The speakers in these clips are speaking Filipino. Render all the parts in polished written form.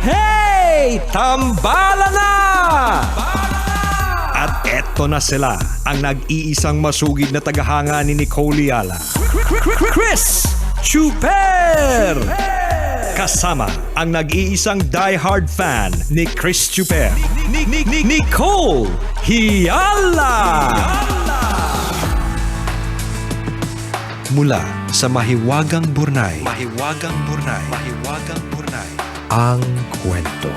Hey! Tambala na! At eto na sila, ang nag-iisang masugid na tagahanga ni Nicole Yala. Chris Chuper! Kasama ang nag-iisang die-hard fan ni Chris Chuper, Nicole Hiala! Mula sa Mahiwagang Burnay, ang kwento.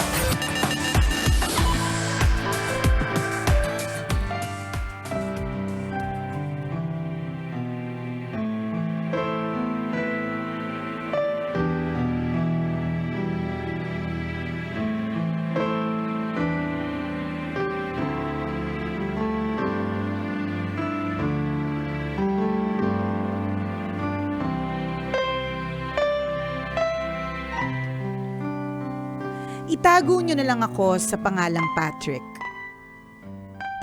Itago nyo na lang ako sa pangalang Patrick.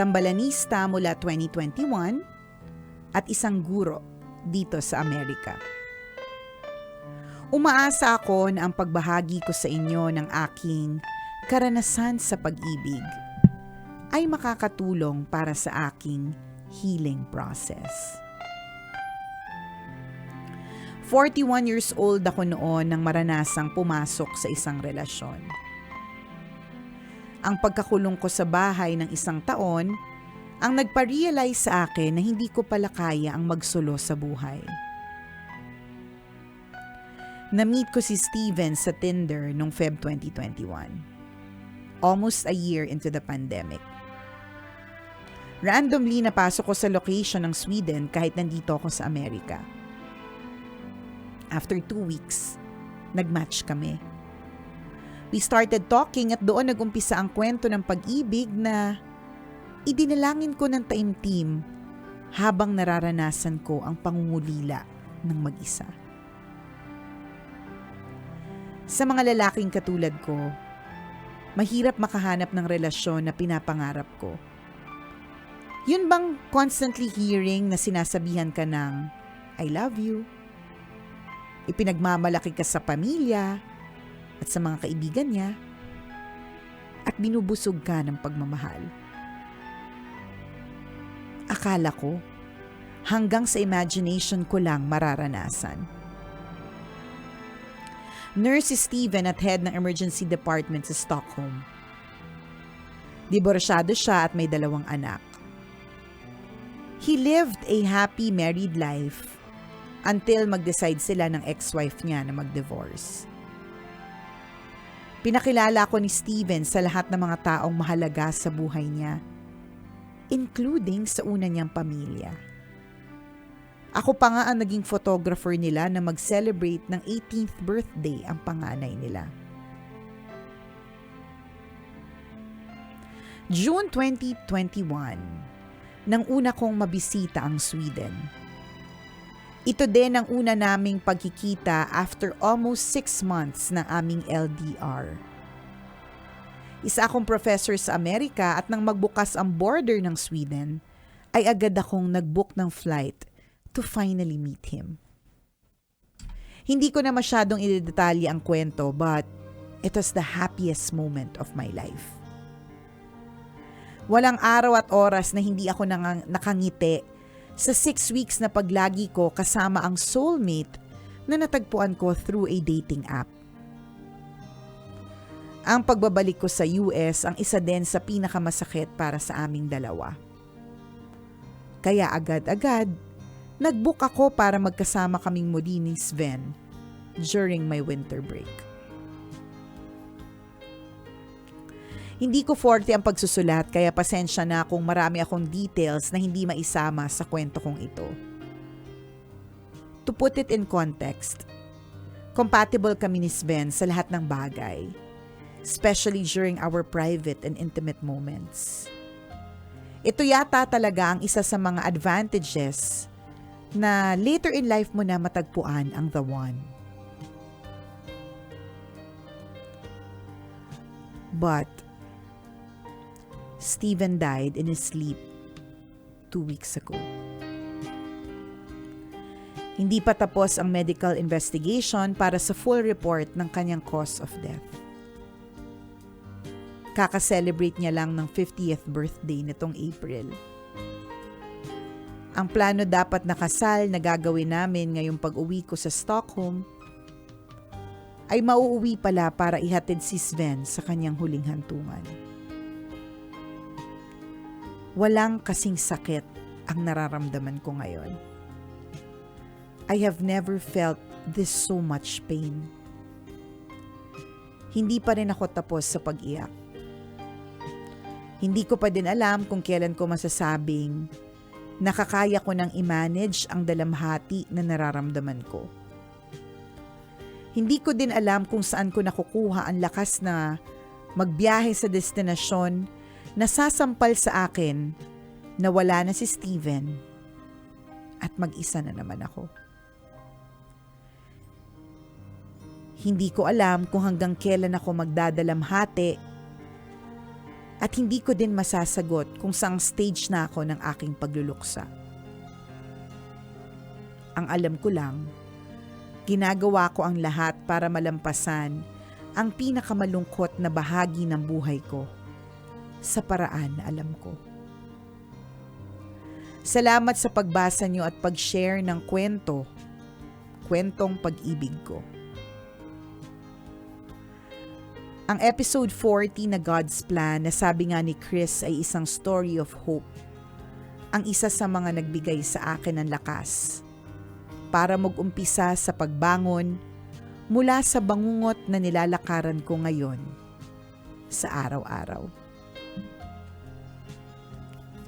Tambalanista mula 2021 at isang guro dito sa Amerika. Umaasa ako na ang pagbahagi ko sa inyo ng aking karanasan sa pag-ibig ay makakatulong para sa aking healing process. 41 years old ako noon nang maranasang pumasok sa isang relasyon. Ang pagkakulong ko sa bahay ng isang taon ang nagpa-realize sa akin na hindi ko pala kaya ang magsulo sa buhay. Na-meet ko si Steven sa Tinder noong Feb 2021. Almost a year into the pandemic. Randomly napasok ko sa location ng Sweden kahit nandito ako sa Amerika. After 2 weeks, nag-match kami. We started talking at doon nag-umpisa ang kwento ng pag-ibig na idinalangin ko ng taimtim habang nararanasan ko ang pangungulila ng mag-isa. Sa mga lalaking katulad ko, mahirap makahanap ng relasyon na pinapangarap ko. Yun bang constantly hearing na sinasabihan ka ng I love you? Ipinagmamalaki ka sa pamilya at sa mga kaibigan niya at binubusog ka ng pagmamahal. Akala ko, hanggang sa imagination ko lang mararanasan. Nurse si Steven at head ng emergency department sa Stockholm. Diborsyado siya at may 2 anak. He lived a happy married life until mag-decide sila ng ex-wife niya na mag-divorce. Pinakilala ko ni Steven sa lahat ng mga taong mahalaga sa buhay niya, including sa una niyang pamilya. Ako pa nga ang naging photographer nila na mag-celebrate ng 18th birthday ang panganay nila. June 2021, nang una kong mabisita ang Sweden. Ito din ang una naming pagkikita after almost 6 months ng aming LDR. Isa akong professor sa Amerika at nang magbukas ang border ng Sweden, ay agad akong nag-book ng flight to finally meet him. Hindi ko na masyadong idedetalye ang kwento but it was the happiest moment of my life. Walang araw at oras na hindi ako nakangiti sa 6 weeks na paglagi ko kasama ang soulmate na natagpuan ko through a dating app. Ang pagbabalik ko sa US ang isa din sa pinakamasakit para sa aming dalawa. Kaya agad-agad, nag-book ako para magkasama kaming muli ni Sven during my winter break. Hindi ko forte ang pagsusulat kaya pasensya na kung marami akong details na hindi maisama sa kwento kong ito. To put it in context, compatible kami ni Sven sa lahat ng bagay, especially during our private and intimate moments. Ito yata talaga ang isa sa mga advantages na later in life mo na matagpuan ang the one. But Steven died in his sleep 2 weeks ago. Hindi pa tapos ang medical investigation para sa full report ng kanyang cause of death. Kaka-celebrate niya lang ng 50th birthday nitong April. Ang plano dapat na kasal na gagawin namin ngayong pag-uwi ko sa Stockholm ay mauuwi pala para ihatid si Sven sa kanyang huling hantungan. Walang kasing sakit ang nararamdaman ko ngayon. I have never felt this so much pain. Hindi pa rin ako tapos sa pag-iyak. Hindi ko pa din alam kung kailan ko masasabing nakakaya ko nang i-manage ang dalamhati na nararamdaman ko. Hindi ko din alam kung saan ko nakukuha ang lakas na magbiyahe sa destinasyon na sasampal sa akin na wala na si Steven at mag-isa na naman ako. Hindi ko alam kung hanggang kailan ako magdadalamhati at hindi ko din masasagot kung saang stage na ako ng aking pagluluksa. Ang alam ko lang, ginagawa ko ang lahat para malampasan ang pinakamalungkot na bahagi ng buhay ko sa paraan na alam ko. Salamat sa pagbasa niyo at pag-share ng kwentong pag-ibig ko. Ang episode 40 na God's Plan na sabi nga ni Chris ay isang story of hope. Ang isa sa mga nagbigay sa akin ng lakas para mag-umpisa sa pagbangon mula sa bangungot na nilalakaran ko ngayon sa araw-araw.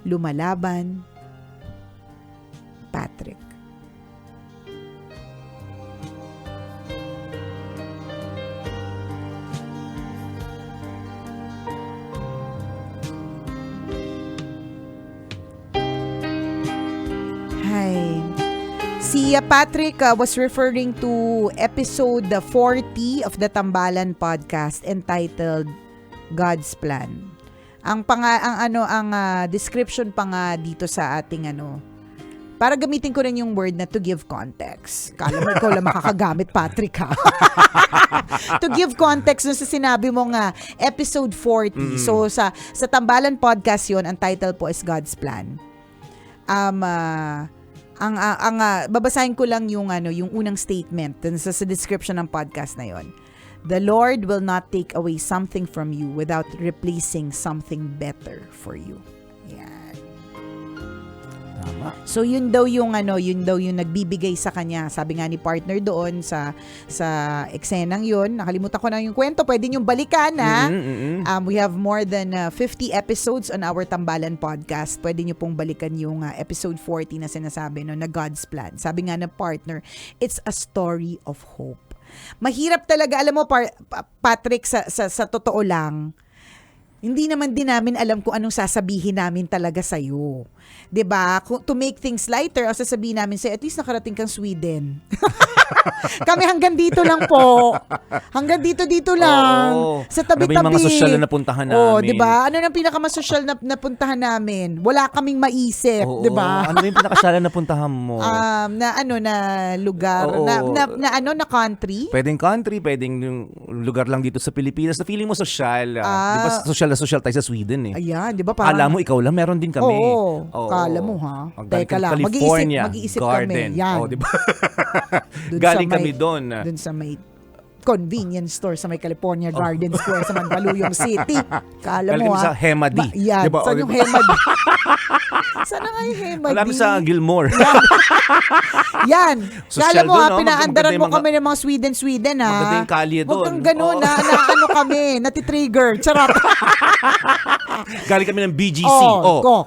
Lumalaban, Patrick. Hi. Si Patrick was referring to episode 40 of the Tambalan podcast entitled God's Plan. Ang description pa nga dito sa ating para gamitin ko rin yung word na to give context. Kala mo ikaw lang makakagamit, Patrick, ha? To give context sa sinabi mo nga episode 40. So sa Tambalan podcast yon, ang title po is God's Plan. Babasahin ko lang yung unang statement sa description ng podcast na yon. The Lord will not take away something from you without replacing something better for you. Yan. Tama. So yun daw yung nagbibigay sa kanya. Sabi nga ni partner doon sa eksenang yun. Nakalimutan ko na yung kwento. Pwede niyong balikan, ha? We have more than 50 episodes on our Tambalan podcast. Pwede niyo pong balikan yung episode 40 na sinasabi na God's Plan. Sabi nga ng partner, it's a story of hope. Mahirap talaga, alam mo, Patrick, sa totoo lang, hindi naman din namin alam kung anong sasabihin namin talaga sa'yo. 'Di ba? To make things lighter, o sasabihin namin sa'yo, at least nakarating kang Sweden. Kami hanggang dito lang po. Hanggang dito lang. Oo. Sa tabi-tabi. Ano ba yung mga sosyal na napuntahan namin? 'Di ba? Ano nang pinakamasosyal na napuntahan namin? Wala kaming maisip, 'di ba? Ano yung pinakasyal na napuntahan mo? Na lugar, na country. Pwedeng country, pwedeng yung lugar lang dito sa Pilipinas. Na feeling mo sosyal. Di ba sosyal tayo sa Sweden eh. Ayan, 'di ba? Parang Alam mo, ikaw lang, meron din kami. Oo. Kala mo, ha? Teka lang, mag-iisip Garden. kami. Yan. Oh, di ba? Galing kami doon. Doon sa may convenience store sa may California Garden Square sa Mandaluyong City. Kala Galing mo, kami sa Hemadi. Yan. Diba? Saan yung Hemadi? Saan nga yung Hemadi? Alam mo sa Gilmore. Yan. Kala mo, pinaandaran mo mga, kami ng mga Sweden, ha? Maganda yung kalye doon. Huwag kang ganun, na kami, natitrigger. Charot. Galing kami ng BGC.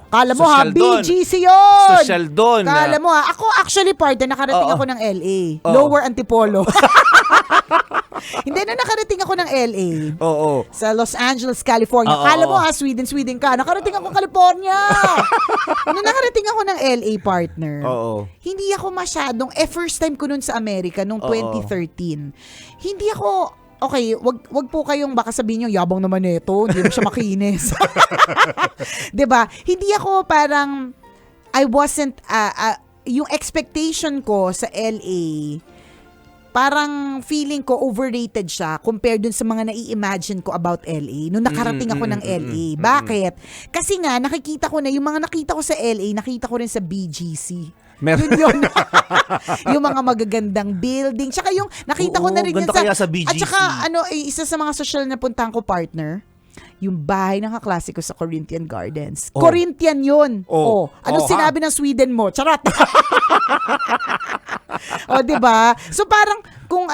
Kala mo, ha? BGC yun! Social doon. Kala mo, ha? Ako actually, partner, nakarating ako ng LA. Lower Antipolo. Hindi na nakarating ako ng LA. Oo. Sa Los Angeles, California. Kala mo, ha? Sweden ka. Nakarating ako California. Nakarating ako ng LA, partner. Oo. Hindi ako masyadong, first time ko nun sa Amerika, nung 2013. Hindi ako, okay, wag po kayong baka sabihin nyo, yabang naman ito, hindi mo siya makinis. 'Di ba? Hindi ako parang, I wasn't, yung expectation ko sa LA, parang feeling ko overrated siya compared dun sa mga nai-imagine ko about LA nung nakarating ako ng LA. Bakit? Kasi nga, nakikita ko na, yung mga nakita ko sa LA, nakita ko rin sa BGC. Yun. Yung mga magagandang building. Tsaka yung, nakita ko na rin ganda yan kaya sa BGC. At saka, isa sa mga social na puntahan ko, partner, yung bahay ng kaklasiko sa Corinthian Gardens. Corinthian yun. Anong sinabi ng Sweden mo? Charot! Diba? So parang, kung,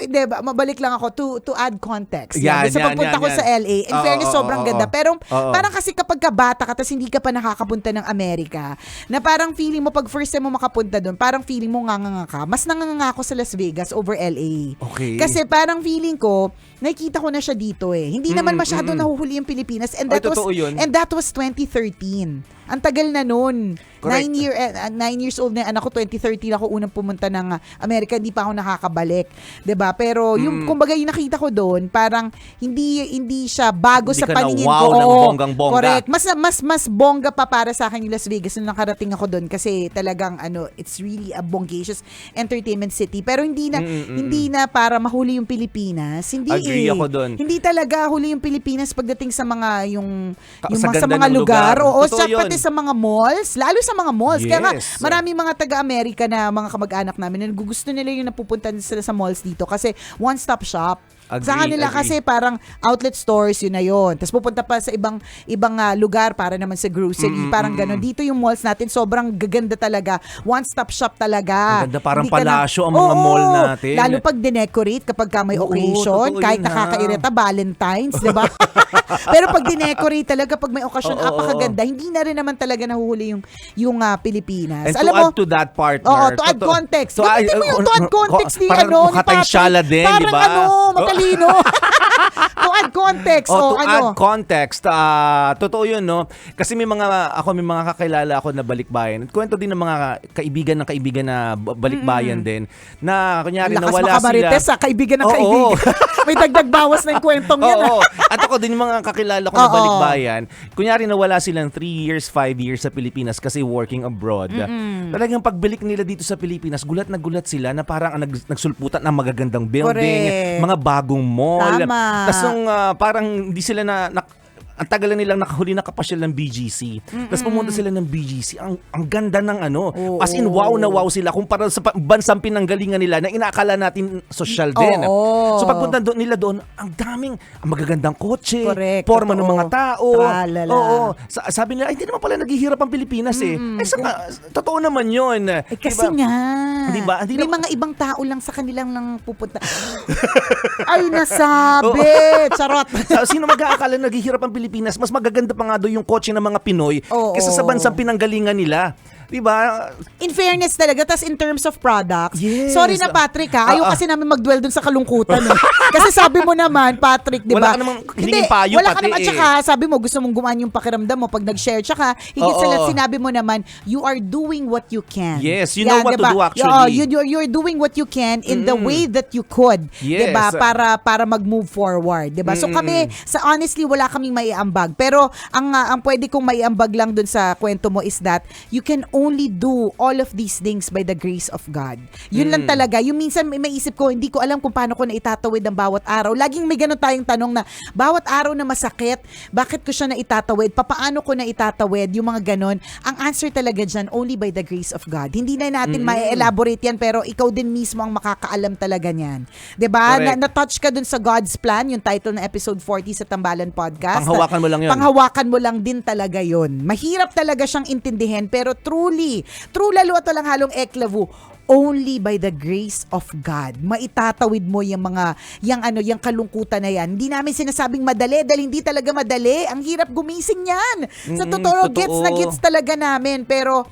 diba, mabalik lang ako to add context. Sa pagpunta ko sa LA, in fairness, sobrang ganda. Pero parang kasi kapag kabata ka, tapos hindi ka pa nakakapunta ng Amerika, na parang feeling mo, pag first time mo makapunta doon, parang feeling mo nganga ka. Mas nanganga ako sa Las Vegas over LA. Okay. Kasi parang feeling ko, nakikita ko na siya dito eh. Hindi naman masyado nahuhuli yung Pilipinas. And that was 2013. Ang tagal na nun. 9 years old na anak ko, 2013 ako unang pumunta ng Amerika, hindi pa ako nakakabalik. 'Di ba? Pero yung kumbaga yung nakita ko doon, parang hindi siya bago hindi sa paningin wow ko. Ng bonggang-bongga. Correct. Mas bongga pa para sa akin yung Las Vegas nung nakarating ako doon kasi talagang it's really a bongacious entertainment city. Pero hindi na para mahuli yung Pilipinas. Hindi Agree ako doon. Hindi talaga huli yung Pilipinas pagdating sa mga sa sa mga lugar. Oo, yun. pati sa mga malls, lalo sa mga malls. Yes. Kaya nga, maraming mga taga-Amerika na mga kamag-anak namin na gusto nila yung napupunta sila sa malls dito kasi one-stop shop. Sa kanila kasi parang outlet stores, yun na yun. Tapos pupunta pa sa ibang lugar para naman sa grocery. Parang gano'n. Dito yung malls natin, sobrang gaganda talaga. One-stop shop talaga. Ganda, parang palasyo ang mga mall natin. Lalo pag dinecorate kapag ka may occasion, kahit nakakairita, Valentine's, di ba? Pero pag dinecorate talaga, pag may occasion, apakaganda. Hindi na rin naman talaga nahuhuli yung Pilipinas. And alam to add to that partner. To add context. Gamitin mo yung to add context ni Parang syala din, di ba? Matalino. To add context. Add context. Totoo yun, no? Kasi may mga kakilala ako na balikbayan. At kwento din ng mga kaibigan na balikbayan din. Na kunyari lakas nawala makamarites, sila. Kaibigan ng kaibigan. May dagdag bawas na yung kwentong yan. At ako din yung mga kakilala ko na balikbayan. Kunyari nawala silang 3 years, 5 years sa Pilipinas kasi working abroad. Talagang pagbalik nila dito sa Pilipinas, gulat na gulat sila na parang nagsulputan ng magagandang building, correct, mga bagong mall. Tama. Tapos parang hindi sila ang tagal na nilang nakahuli na kapasyal ng BGC. Tapos pumunta sila ng BGC. Ang ganda ng as in wow na wow sila kumpara sa bansang pinanggalingan nila na inaakala natin social din. So pagpunta nila doon, ang magagandang kotse, correct, forma ng mga tao. Sabi nila, hindi naman pala naghihirap ang Pilipinas eh. Totoo naman yun. Kasi diba? nga. Diba? May mga ibang tao lang sa kanilang lang pupunta. Ay, nasabi! Charot! Sino mag-aakala naghihirap ang Pilipinas? Mas magaganda pa nga doon yung kotse ng mga Pinoy kaysa sa bansang pinanggalingan nila. Diba? In fairness talaga, tas in terms of products, yes, sorry na Patrick ayaw kasi namin mag-dwell dun sa kalungkutan. Kasi sabi mo naman, Patrick, diba? Wala ka namang hiningin payo wala pati ka naman, at saka sabi mo, gusto mong gumaan yung pakiramdam mo pag nag-share. Tsaka, higit sa lahat, sinabi mo naman, you are doing what you can. Yes, you know what to do actually. You're doing what you can in the way that you could. Yes. Diba? Para mag-move forward. Diba? So kami, honestly, wala kaming maiambag. Pero, ang pwede kong maiambag lang dun sa kwento mo is that you can only do all of these things by the grace of God. Yun lang talaga. Yung minsan may isip ko, hindi ko alam kung paano ko na itatawid ang bawat araw. Laging may ganun tayong tanong na, bawat araw na masakit, bakit ko siya na itatawid? Papaano ko na itatawid? Yung mga ganun. Ang answer talaga dyan, only by the grace of God. Hindi na natin ma-elaborate yan, pero ikaw din mismo ang makakaalam talaga niyan. Diba? Na-touch ka dun sa God's Plan, yung title ng episode 40 sa Tambalan Podcast. Panghawakan mo lang yun. Panghawakan mo lang din talaga yun. Mahirap talaga siyang intindihin, pero true lalo at walang halong eklavu, only by the grace of God. Maitatawid mo yung yung kalungkutan na yan. Hindi namin sinasabing madali dahil hindi talaga madali. Ang hirap gumising yan. Sa totoo, gets talaga namin. Pero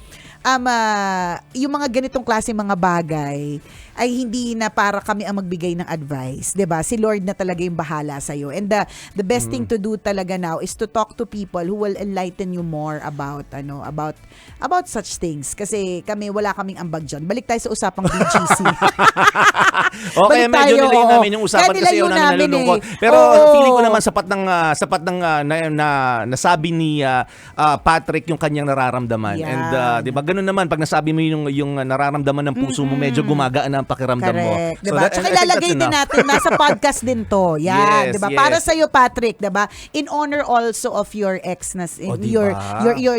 yung mga ganitong klase mga bagay ay hindi na para kami ang magbigay ng advice, 'di ba? Si Lord na talaga yung bahala sa iyo. And the best thing to do talaga now is to talk to people who will enlighten you more about such things. Kasi kami wala kaming ambag diyan. Balik tayo sa usapang BGC. Okay, medyo nilayo namin yung usapan kasi yun namin nalulungkot. Pero feeling ko naman sapat ng nasabi ni Patrick yung kanyang nararamdaman. Yan. And 'di ba? Ganun naman pag nasabi mo yung nararamdaman ng puso mo, medyo gumagaan na ang pakiramdam mo. Correct. Diba? that- Tsaka I think ilalagay that's din enough. natin, nasa podcast din to. Yan, Yes, diba? yes. Para sa'yo, Patrick, diba? In honor also of your ex na, O, diba?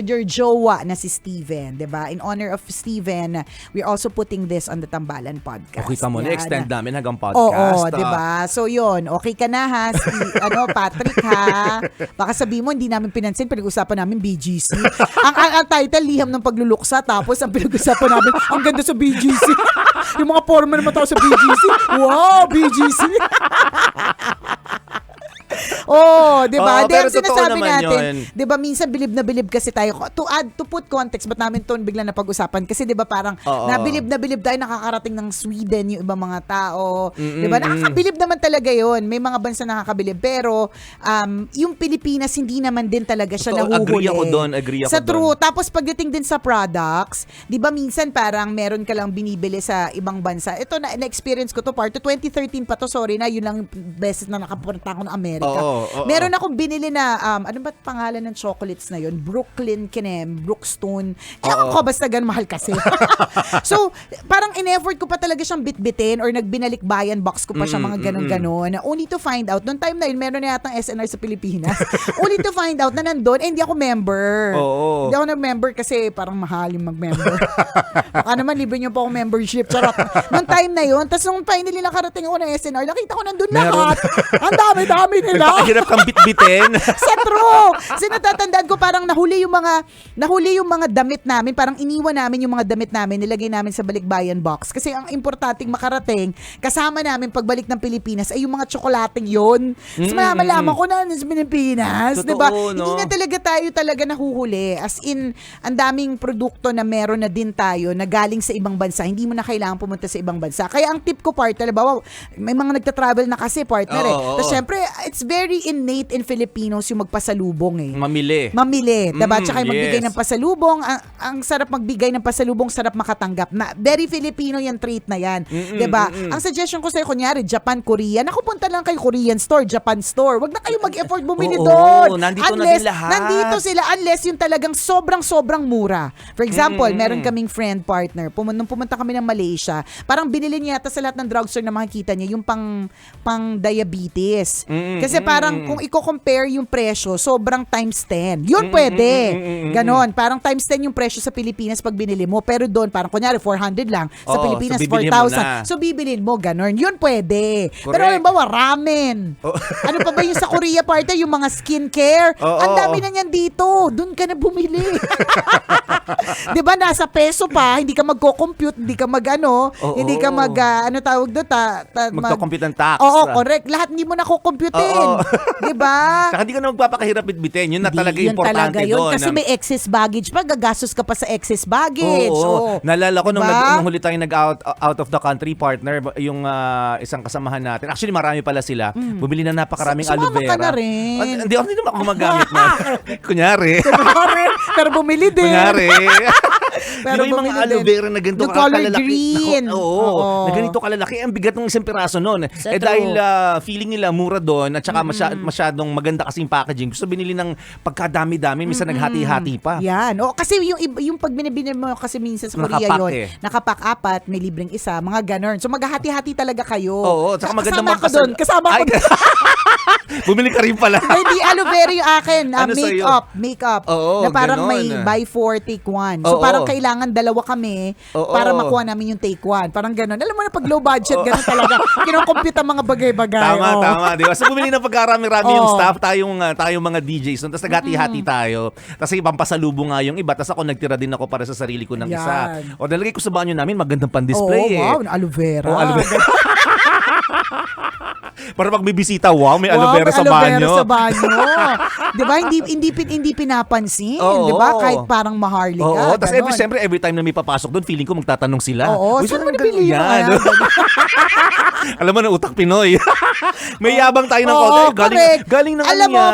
your jowa na si Steven, diba? In honor of Steven, we're also putting this on the Tambalan podcast. Okay ka mo, Yan. extend namin hanggang Oo, podcast. diba? So yun, okay ka na ha, Patrick ha. Baka sabihin mo, hindi namin pinansin, pinag-usapan namin BGC. ang title, liham ng pagluluksa, tapos ang pinag-usapan namin, ang ganda sa BGC. Yung mga forma naman tao sa BGC. Wow, BGC. Oh, 'di ba? Oo, Di pero ang totoo sinasabi naman natin, yun. 'di ba, minsan bilib na bilib kasi tayo. To put context, ba't namin 'to bigla na pag-usapan? Kasi 'di ba parang Oo. nabilib na bilib tayo nakakarating ng Sweden yung ibang mga tao. 'Di ba? Nakakabilib naman talaga 'yon. May mga bansa nakakabilib, pero yung Pilipinas hindi naman din talaga siya Totoo, nahuhuli. agree ako Sa true. doon. Tapos pagdating din sa products, 'di ba minsan parang meron ka lang binibili sa ibang bansa. Ito na-experience ko to part to 2013 pa to, sorry na, yun lang beses na nakapunta ako ng Amerika. Oo. Meron akong binili na, ano ba pangalan ng chocolates na yun? Brooklyn Kinem, Brookstone. Ewan ko, basta gan mahal kasi. So, parang in-effort ko pa talaga siyang bitbitin or nagbinalik-bayan box ko pa siya, mga ganon-ganon. Only to find out, noong time na yun, meron na yatang SNR sa Pilipinas. Only to find out na nandun, hindi ako member. Oo. Hindi ako nag-member kasi parang mahal yung mag-member. Baka naman, libre nyo pa ako membership. Charot. Noong time na yun, tapos nung finally nakarating ako ng SNR, nakita ko nandun lahat. Ang dami-dami nila. Nagpakahirap kang bitbitin. Sa true. Kasi natatandaan ko parang nahuli yung mga damit namin, parang iniwan namin yung mga damit namin, nilagay namin sa balikbayan box. Kasi ang importanteng makarating, kasama namin pagbalik ng Pilipinas ay yung mga tsokolating yun. So malaman ko na sa Pilipinas, Totoo, 'di ba? no? Hindi na tayo talaga nahuhuli. As in, ang daming produkto na meron na din tayo na galing sa ibang bansa. Hindi mo na kailangan pumunta sa ibang bansa. Kaya ang tip ko, partner, bawa, may mga nagta-travel na kasi, partner, Oo. Tapos syempre, it's very innate in Filipinos yung magpasalubong eh. Mamili. Diba? Tsaka yung magbigay Yes. ng pasalubong. Ang sarap magbigay ng pasalubong, sarap makatanggap. Very Filipino yung trait na yan. Diba? Ang suggestion ko sa'yo, kunyari, Japan, Korea, naku, punta lang kay Korean store, Japan store. Wag na kayo mag-effort bumili Oo, doon. nandito na din lahat. Nandito sila, unless yung talagang sobrang mura. For example, meron kaming friend partner. Nung pumunta kami ng Malaysia, parang binili niya yata sa lahat ng drugstore na makikita niya yung pang diabetes. Kasi parang kung i-compare yung presyo, sobrang times 10. Yun pwede. Ganon. Parang times 10 yung presyo sa Pilipinas pag binili mo. Pero doon, parang kunyari 400 lang. Sa Oo, Pilipinas, so bibilhin mo 4,000. na. So bibilin mo, ganon. Yun pwede. Pero Correct. halimbawa, ramen. Ano pa ba yung sa Korea parte? Yung mga skincare. Oo. Ang dami na yan dito. Doon ka na bumili. Diba, nasa peso pa, hindi ka magko-compute, hindi ka Oo. hindi ka ano tawag doon, Magko-compute ng tax. Oo, correct. Lahat hindi mo na kukomputin. Oo. Diba? Saka di ka na magpapakahirap bitbitin. Yun na talaga Yun importante talaga yun. doon. Kasi may excess baggage pa, gagastos ka pa sa excess baggage. Oo. Naalala ko nung, Diba? nung huli tayo out of the country partner, yung isang kasamahan natin. Actually, marami pala sila. Bumili na napakaraming aloe Sumama vera. ka na rin. Hindi naman ako gumagamit na. Kunyari. Pero bumili din. Kunyari. Pero Di ba yung mga bumili aloe din. vera na ganito The color kalalaki? green. Naku, oo. Na ganito kalalaki. Ang bigat ng isang piraso nun. Sa Eh true. dahil feeling nila mura doon at saka masyadong maganda kasing packaging. Gusto binili ng pagkadami-dami. Minsan naghati-hati pa. Yan. O, kasi yung pag binibili mo kasi minsan sa Korea Nakapack yun, eh. nakapack apat, may libreng isa, mga ganon. So maghahati-hati talaga kayo. Oo. Tsaka maganda Kasama ako doon. Kasama ako doon. Bumili ka rin pala. Hindi aloe vera yung akin. Ano sa'yo? Makeup. Oo, na parang ganon. may buy 4, take 1. So Oo. parang kailangan dalawa kami Oo. para makuha namin yung take 1. Parang ganon. Alam mo na pag low budget, ganon talaga. Kinocompute ang mga bagay-bagay. Tama, di ba? So bumili na pagkarami-rami yung Oo. staff, tayong mga DJs. Tapos naghati-hati tayo. Tapos pampasalubong nga yung iba. Tapos ako nagtira din ako para sa sarili ko ng Yan. isa. O nalagay ko sa banyo namin, magandang Oo, pan-display wow, aloe vera. Oh, aloe vera. Para pag may bisita, wow, may aloe vera may sa aloe vera banyo. sa banyo. 'Di ba? Hindi pinapansin, Oo. 'di ba? Kahit parang maharlika. Oo, tapos ganon. siyempre every time na may papasok doon, feeling ko magtatanong sila. Oo, Uy, saan saan mo nabili yung yan? ano? Alam mo na, utak Pinoy. May yabang tayo ng Oo, konti. correct. Galing ng Alam ano mo,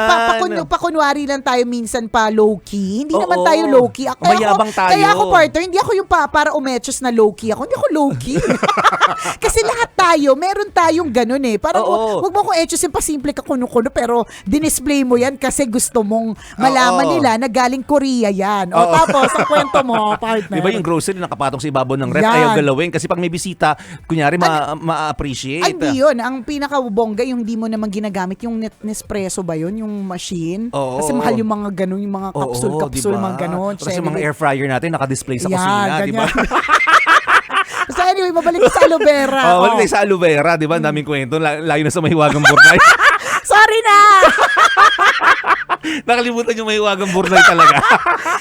yan. pakunwari lang tayo minsan pa low-key. Hindi Oo. naman tayo low-key. Mayabang tayo. Kaya ako, partner, hindi ako yung para umechos na low-key ako. Hindi ako low-key. Kasi lahat tayo, meron tayong ganun eh. Parang Oo. Huwag mo ko etchos yung pasimple ka kuno-kuno pero dinisplay mo yan kasi gusto mong malaman nila na galing Korea yan. O tapos, ang kwento mo, partner. Di ba yung grocery nakapatong sa ibabaw ng ref, Yan. ayaw galawin kasi pag may bisita, kunyari ma-appreciate. Ay, hindi yun. Ang pinaka-bongga, yung hindi mo naman ginagamit, yung Nespresso ba yun? Yung machine? Oo. Kasi mahal yung mga ganun, yung mga capsule, diba? mga ganun. Kasi mga air fryer natin nakadisplay sa kusina, di ba? So anyway, mabalik sa aloe vera. Wala sa aloe vera, di ba? Ang daming kwento. Layo na sa Mahiwagang Burnay. Sorry na! Nakalimutan yung Mahiwagang Burnay talaga.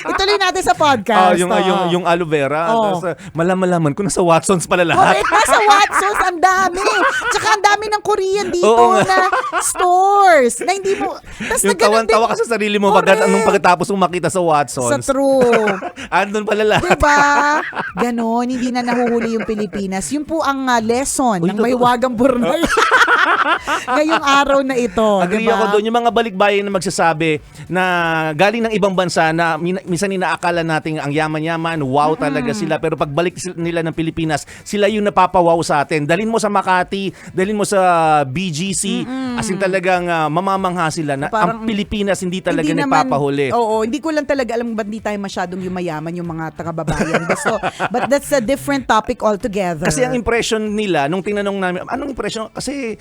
Ituloy natin sa podcast. Yung aloe vera. Tapos, malaman ko nasa Watsons pala lahat. Correct, nasa Watsons, ang dami. Tsaka ang dami ng Korean dito Oo na stores. Na hindi mo... Tas Yung tawan-tawa ka sa sarili mo anong pagkatapos mong makita sa Watsons. Sa true. Andun pala lahat. Diba? Ganon, hindi na nahuhuli yung Pilipinas. Yun po ang lesson ng Mahiwagang Burnay. Ngayong araw na ito. Agree diba? ako doon. Yung mga balikbayan na magsasabi na galing ng ibang bansa na minsan inaakala natin ang yaman-yaman, wow talaga sila. Pero pagbalik nila ng Pilipinas, sila yung napapawaw sa atin. Dalhin mo sa Makati, dalhin mo sa BGC, as in talagang mamamangha sila na Parang, ang Pilipinas hindi talaga hindi naman, nagpapahuli. Oo, hindi ko lang talaga alam ba't di tayo masyadong yumayaman yung mga taga-babayan. But that's a different topic altogether. Kasi ang impression nila, nung tinanong namin, anong impression? Kasi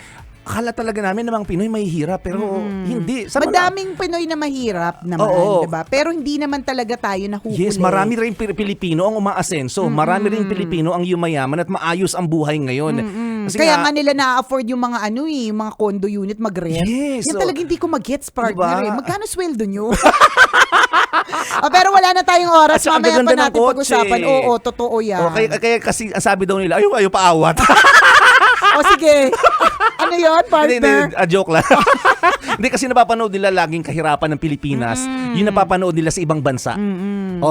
akala talaga namin na mga Pinoy mahihirap, pero hindi. Madaming Pinoy na mahirap naman, diba? Pero hindi naman talaga tayo nahuhuli. Yes, marami rin Pilipino ang umaasenso. Marami rin Pilipino ang yumayaman at maayos ang buhay ngayon. Kasi kaya nga nila na-afford yung mga yung mga condo unit mag-rent. Yes, yan talaga hindi ko mag-gets, partner. diba? Magkano sweldo nyo? Pero wala na tayong oras. At ang Mamaya pa gaganda ng natin kotse. pag-usapan. Oo, totoo yan. Kaya kasi ang sabi daw nila, ayaw paawat. O sige. Ano yun, partner? Hindi, joke lang. Hindi kasi napapanood nila laging kahirapan ng Pilipinas. Yung napapanood nila sa ibang bansa.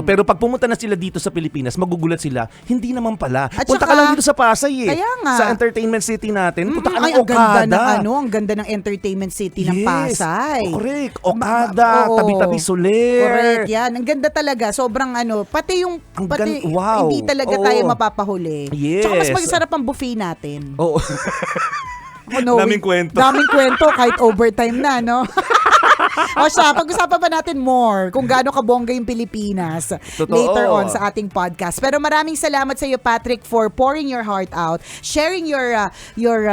Pero pag pumunta na sila dito sa Pilipinas, magugulat sila, hindi naman pala. At Punta saka, ka lang dito sa Pasay Kaya nga. Sa entertainment city natin. Punta ka ng ang ganda Okada. ang ganda ng entertainment city ng Pasay. Correct. Okada, Oo. tabi-tabi Soler. Correct, yan. Ang ganda talaga. Sobrang pati yung, wow. hindi talaga Oo. tayo mapapahuli. Yes. Tsaka mas masarap ang buffet natin. Oo. Daming kwento. Daming kwento kahit overtime na, no? O siya, pag-usapan pa natin more kung gaano kabongga yung Pilipinas Totoo. later on sa ating podcast. Pero maraming salamat sa iyo, Patrick, for pouring your heart out, sharing your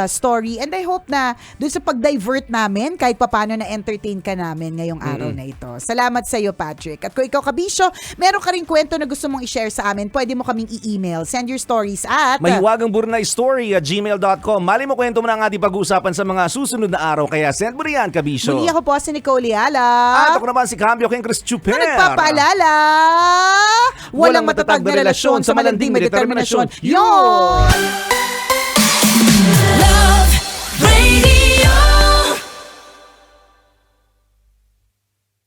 story, and I hope na dun sa pag-divert namin, kahit papano na-entertain ka namin ngayong araw na ito. Salamat sa iyo, Patrick. At kung ikaw, Kabisyo, meron ka rin kwento na gusto mong i-share sa amin, pwede mo kaming i-email. Send your stories at mahiwagangburnaystory@gmail.com. Mali mo kwento mo na ang ating pag-uusapan sa mga susunod na araw. Kaya send mo riyan, Kabisyo. muli ako po si Nicole Yala. At ako naman si Cambio King Chris Chuper. Na nagpapaalala, walang matatag na relasyon sa malanding may determinasyon. Yun!